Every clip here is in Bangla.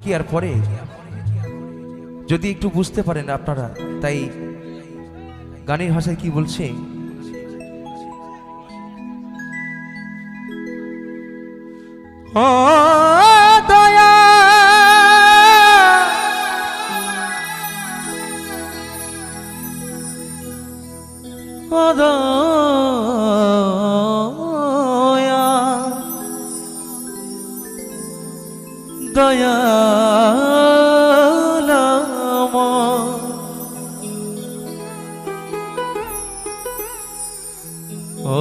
কি আর পরে যদি একটু বুঝতে পারেন আপনারা, তাই গানের ভাষায় কি বলছে, ও দয়া ও দয়া দয়া ও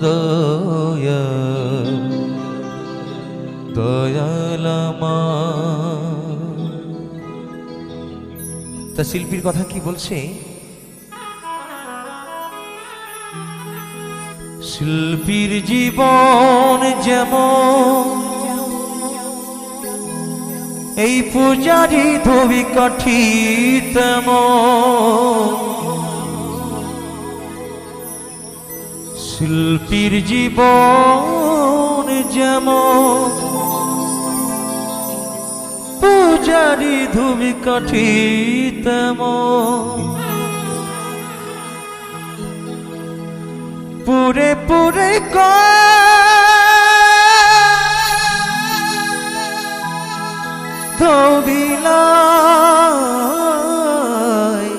দয়া দয়ালামা। তা শিল্পীর কথা কি বলছে, শিল্পীর জীবন যেমন এই পূজারি ধোবি কাঠি তেমন, শিল্পীর জীবন যেমন পূজারি ধোবি কাঠি তেমন, পুরে পুরে ধোবিলায়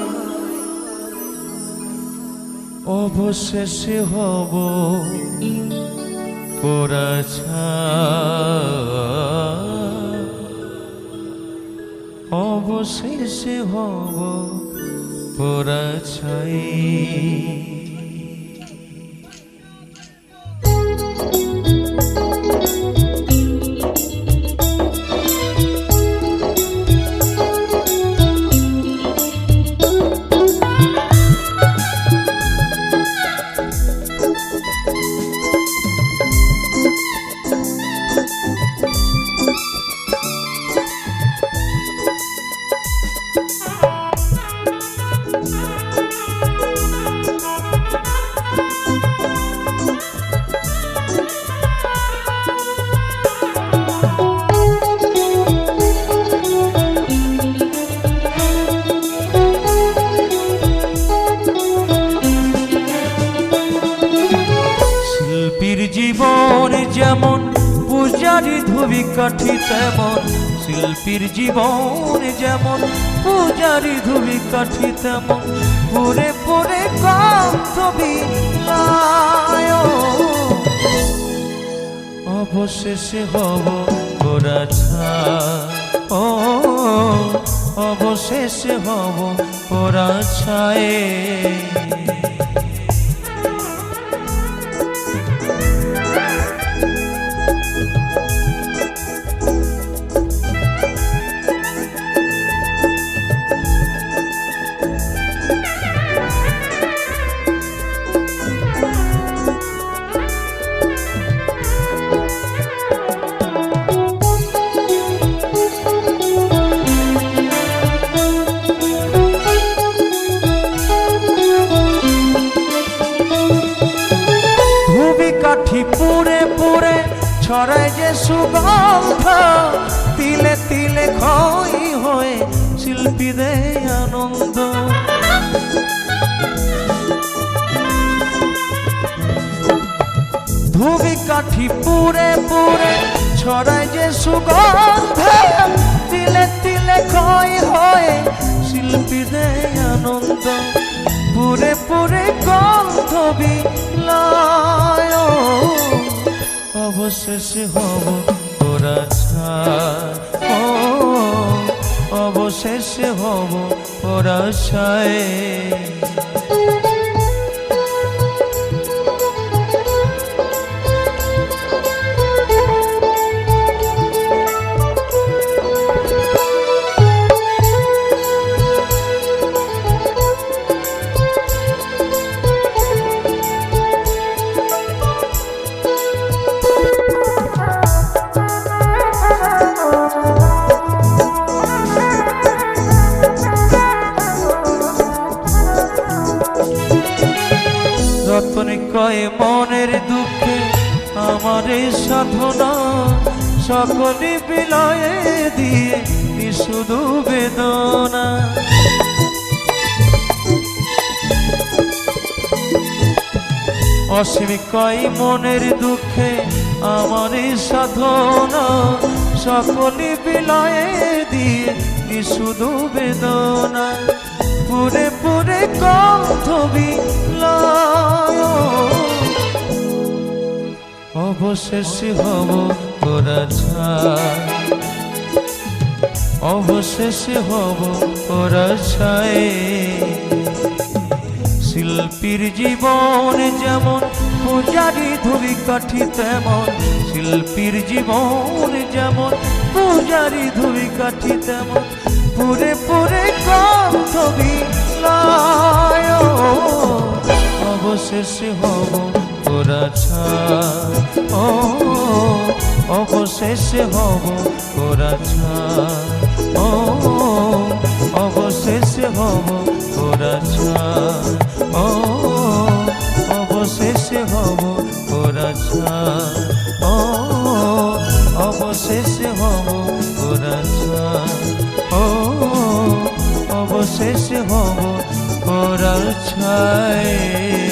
অবশেষে হব পরাছাই, অবশেষে হব পরাছাই। জীবন যেমন পূজারি ধোবি কাঠি তেমন, শিল্পীর জীবন যেমন পূজারি ধোবি কাঠি তেমন, পুরে পুরে গন্ধবিলায় অবশেষে হব পরাছাই, ও অবশেষে হব পরাছাই। কাঠি পুরে পুরে ছড়ায় যে সুগন্ধ, তিলে তিলে ক্ষয় হয়ে শিল্পীদের আনন্দ, ধুবি কাঠি পুরে পুরে ছড়ায় যে সুগন্ধ, তিলে তিলে ক্ষয় হয়ে শিল্পীদের আনন্দ, পুরে পুরে গন্ধ বিলায় অবশেষে হব পরাছাই, ও অবশেষে হব পরাছাই। সাধনা সকলে বিলায়ে দিয়ে শুধু বেদনা। অসীম কয় মনের দুঃখে আমার সাধনা সকলে বিলায়ে দিয়ে শুধু বেদনা। পুরে পুরে কণ্ঠ বিলায় অবশেষে হব তোরা ছায়, অবশেষে হব তোরা ছায়। শিল্পীর জীবন যেমন পূজারি ধুবি কাঠি তেমন, শিল্পীর জীবন যেমন পূজারি ধুবি কাঠি তেমন। পুরে পুরে কণ্ঠ বিলায় অবশেষে হব তোরা ছায়, ও অবশেষে হব তোরা ছায়, ও অবশেষে হব তোরা ছায়, ও অবশেষে হব তোরা ছায়, ও অবশেষে হব তোরা ছায়, ও অবশেষে হব তোরা ছায়।